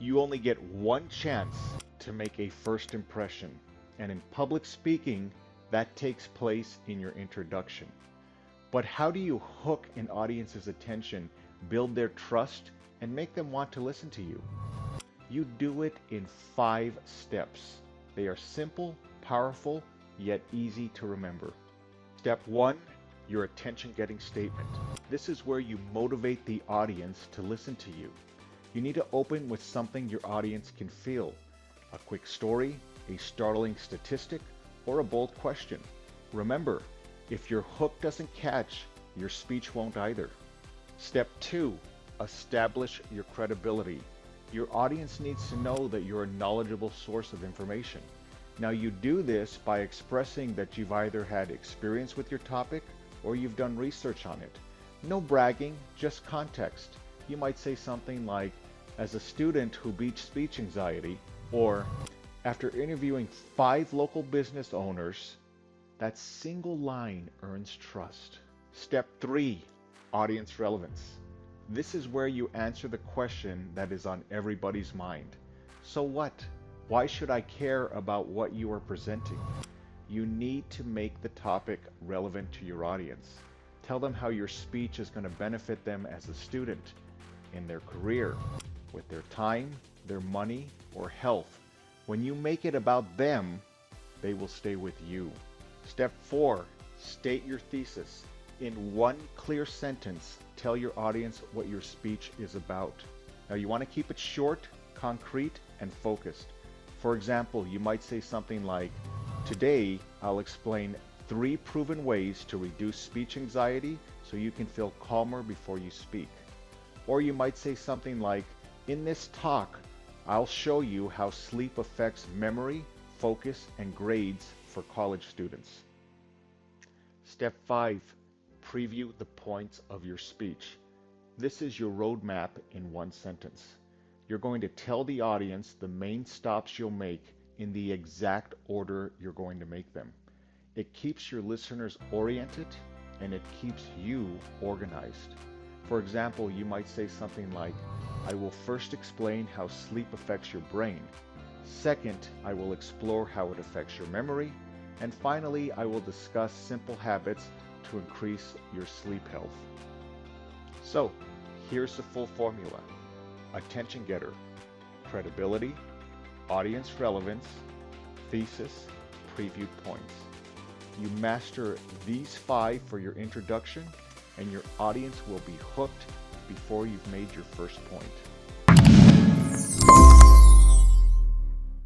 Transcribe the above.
You only get one chance to make a first impression, and in public speaking, that takes place in your introduction. But how do you hook an audience's attention, build their trust, and make them want to listen to you? You do it in 5 steps. They are simple, powerful, yet easy to remember. Step 1, your attention-getting statement. This is where you motivate the audience to listen to you. You need to open with something your audience can feel. A quick story, a startling statistic, or a bold question. Remember, if your hook doesn't catch, your speech won't either. Step 2, establish your credibility. Your audience needs to know that you're a knowledgeable source of information. Now you do this by expressing that you've either had experience with your topic or you've done research on it. No bragging, just context. You might say something like, as a student who beat speech anxiety, or after interviewing 5 local business owners, that single line earns trust. Step 3, audience relevance. This is where you answer the question that is on everybody's mind. So what? Why should I care about what you are presenting? You need to make the topic relevant to your audience. Tell them how your speech is going to benefit them as a student, in their career, with their time, their money, or health. When you make it about them, they will stay with you. Step 4, state your thesis. In one clear sentence, tell your audience what your speech is about. Now you want to keep it short, concrete, and focused. For example, you might say something like, today I'll explain 3 proven ways to reduce speech anxiety so you can feel calmer before you speak. Or you might say something like, in this talk, I'll show you how sleep affects memory, focus, and grades for college students. Step 5, preview the points of your speech. This is your roadmap in one sentence. You're going to tell the audience the main stops you'll make in the exact order you're going to make them. It keeps your listeners oriented and it keeps you organized. For example, you might say something like, I will first explain how sleep affects your brain. Second, I will explore how it affects your memory. And finally, I will discuss simple habits to increase your sleep health. So, here's the full formula. Attention getter, credibility, audience relevance, thesis, preview points. You master these 5 for your introduction, and your audience will be hooked before you've made your first point.